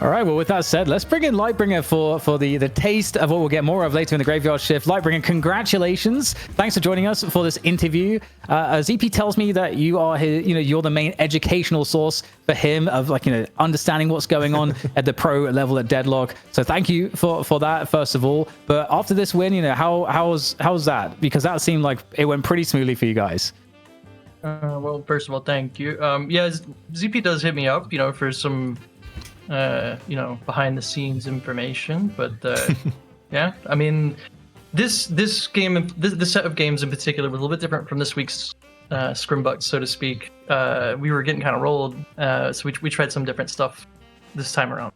All right, well, with that said, let's bring in Lightbringer for the taste of what we'll get more of later in the Graveyard Shift. Lightbringer, congratulations. Thanks for joining us for this interview. ZP tells me that you are his, you're the main educational source for him of understanding what's going on at the pro level at Deadlock. So thank you for that, first of all. But after this win, how's that? Because that seemed like it went pretty smoothly for you guys. Well, first of all, thank you. Yeah, ZP does hit me up, for some behind the scenes information, but yeah, I mean, this game, this set of games in particular was a little bit different from this week's scrimbucks, so to speak. We were getting kind of rolled, so we tried some different stuff this time around.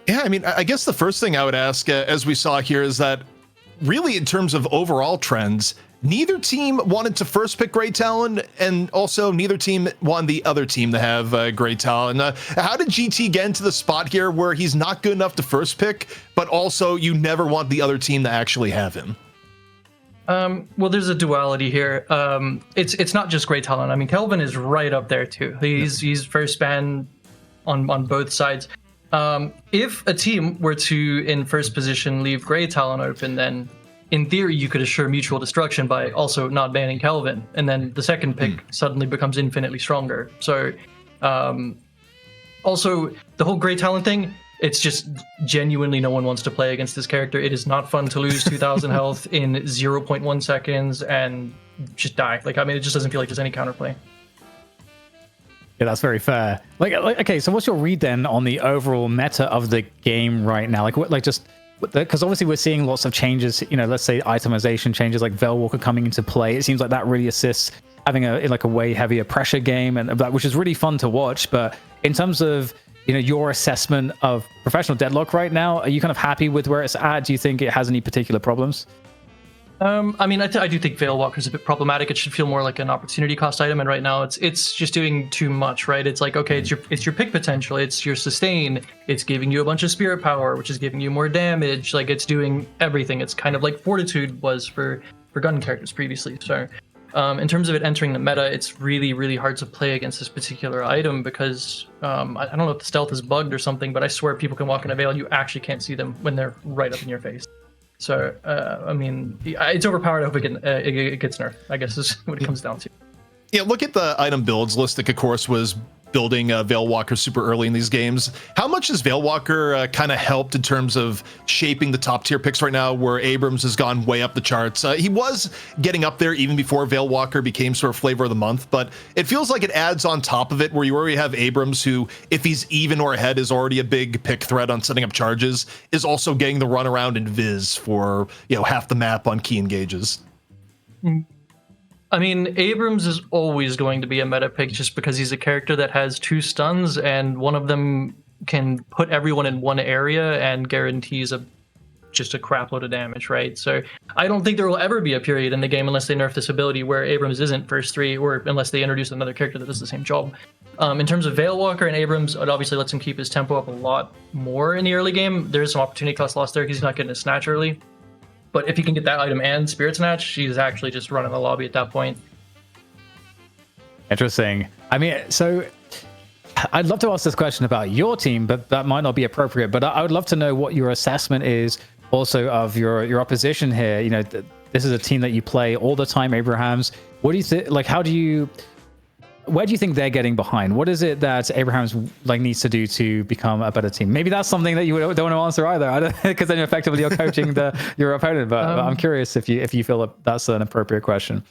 Yeah, I mean, I guess the first thing I would ask, as we saw here, is that really in terms of overall trends, neither team wanted to first pick Great Talon, and also neither team wanted the other team to have Great Talon. How did GT get into the spot here where he's not good enough to first pick, but also you never want the other team to actually have him? Well, there's a duality here. It's not just Great Talon. I mean, Kelvin is right up there too. He's first ban on both sides. If a team were to, in first position, leave Great Talon open, then in theory, you could assure mutual destruction by also not banning Kelvin, and then the second pick suddenly becomes infinitely stronger. So, also, the whole Great Talon thing, it's just genuinely no one wants to play against this character. It is not fun to lose 2,000 health in 0.1 seconds and just die. Like, I mean, it just doesn't feel like there's any counterplay. Yeah, that's very fair. Like, okay, so what's your read then on the overall meta of the game right now? Because obviously we're seeing lots of changes, let's say itemization changes, like Veilwalker coming into play. It seems like that really assists having a way heavier pressure game, and which is really fun to watch. But in terms of your assessment of professional Deadlock right now, are you kind of happy with where it's at? Do you think it has any particular problems? I mean, I do think Veilwalker is a bit problematic. It should feel more like an opportunity cost item, and right now it's just doing too much, right? It's like, okay, it's your pick potential, it's your sustain, it's giving you a bunch of spirit power, which is giving you more damage. Like, it's doing everything. It's kind of like Fortitude was for gun characters previously. So, in terms of it entering the meta, it's really, really hard to play against this particular item because I don't know if the stealth is bugged or something, but I swear people can walk in a Veil and you actually can't see them when they're right up in your face. So, I mean, it's overpowered. I hope it gets nerfed, I guess is what it comes down to. Yeah, look at the item builds. Listic, of course, was building Veilwalker super early in these games. How much has Veilwalker kind of helped in terms of shaping the top tier picks right now, where Abrams has gone way up the charts? He was getting up there even before Veilwalker became sort of flavor of the month, but it feels like it adds on top of it, where you already have Abrams, who, if he's even or ahead, is already a big pick threat on setting up charges, is also getting the run around and Viz for half the map on key engages. I mean, Abrams is always going to be a meta pick just because he's a character that has 2 stuns, and one of them can put everyone in one area and guarantees just a crap load of damage, right? So I don't think there will ever be a period in the game, unless they nerf this ability, where Abrams isn't first 3, or unless they introduce another character that does the same job. In terms of Veilwalker and Abrams, it obviously lets him keep his tempo up a lot more in the early game. There's some opportunity cost lost there because he's not getting a snatch early. But if he can get that item and Spirit Snatch, he's actually just running the lobby at that point. Interesting. I mean, so I'd love to ask this question about your team, but that might not be appropriate. But I would love to know what your assessment is also of your opposition here. This is a team that you play all the time, Abrahams. What do you think? Like, where do you think they're getting behind? What is it that Abrahams needs to do to become a better team? Maybe that's something that you don't want to answer either, because then effectively you're coaching your opponent. But I'm curious if you feel that that's an appropriate question.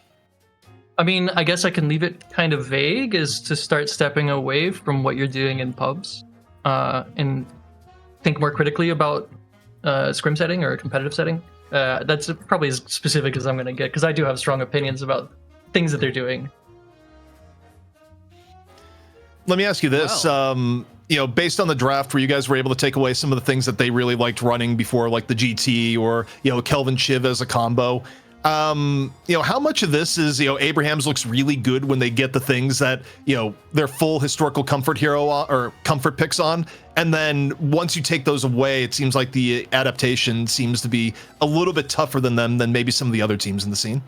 I mean, I guess I can leave it kind of vague, is to start stepping away from what you're doing in pubs, and think more critically about scrim setting or a competitive setting. That's probably as specific as I'm going to get, because I do have strong opinions about things that they're doing. Let me ask you this. Wow. Based on the draft where you guys were able to take away some of the things that they really liked running before, like the GT or, Kelvin Shiv as a combo, how much of this is, Abrahams looks really good when they get the things that, their full historical comfort hero or comfort picks on. And then once you take those away, it seems like the adaptation seems to be a little bit tougher than maybe some of the other teams in the scene.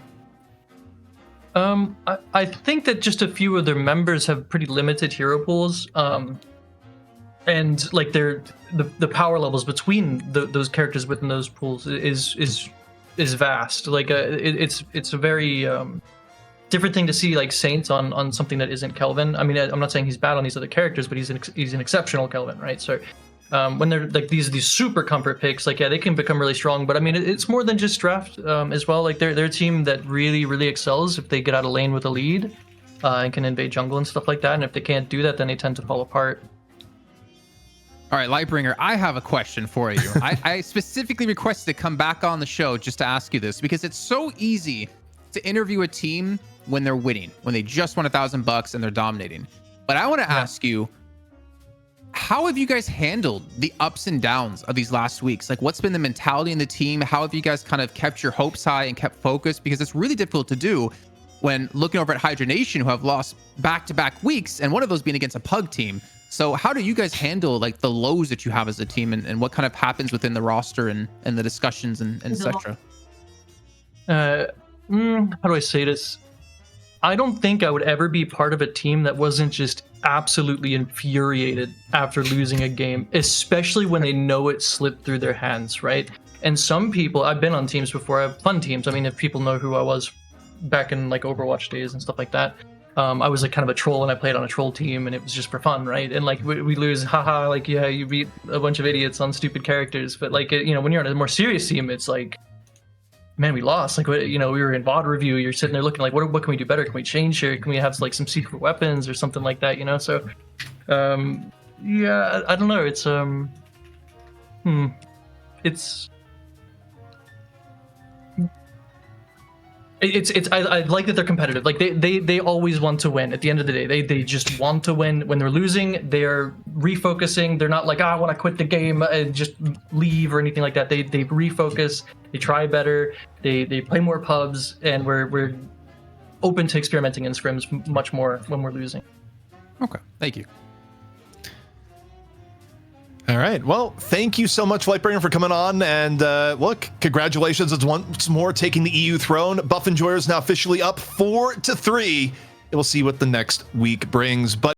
I think that just a few of their members have pretty limited hero pools. and like the power levels between those characters within those pools is vast. Like it's a very different thing to see like Saints on something that isn't Kelvin. I mean, I'm not saying he's bad on these other characters, but he's an exceptional Kelvin, right? So when they're like these super comfort picks, like yeah, they can become really strong. But I mean, it's more than just draft as well. Like they're a team that really excels if they get out of lane with a lead and can invade jungle and stuff like that. And if they can't do that, then they tend to fall apart. All right, Lightbringer, I have a question for you. I specifically requested to come back on the show just to ask you this, because it's so easy to interview a team when they're winning, when they just won $1,000 and they're dominating. But I want to ask you, how have you guys handled the ups and downs of these last weeks? Like, what's been the mentality in the team? How have you guys kind of kept your hopes high and kept focused? Because it's really difficult to do when looking over at Hydra Nation, who have lost back-to-back weeks, and one of those being against a Pug team. So how do you guys handle like the lows that you have as a team, and what kind of happens within the roster and the discussions and etc.? How do I say this? I don't think I would ever be part of a team that wasn't just absolutely infuriated after losing a game, especially when they know it slipped through their hands, right? And some people, I've been on teams before, I have fun teams. I mean, if people know who I was back in like Overwatch days and stuff like that, I was like kind of a troll, and I played on a troll team, and it was just for fun, right? And like we lose, haha, like yeah, you beat a bunch of idiots on stupid characters. But like you know, when you're on a more serious team, it's like, man, we lost. Like you know, we were in VOD review. You're sitting there looking like, what can we do better? Can we change here? Can we have like some secret weapons or something like that? You know, so yeah, I don't know. It's I like that they're competitive. Like they always want to win. At the end of the day, they just want to win. When they're losing, they're refocusing. They're not like, I want to quit the game and just leave or anything like that. They refocus. They try better. They play more pubs, and we're open to experimenting in scrims much more when we're losing. Okay, thank you. All right. Well, thank you so much, Lightbringer, for coming on. And look, congratulations once more taking the EU throne. Buff Enjoyer is now officially up 4-3. We'll see what the next week brings. But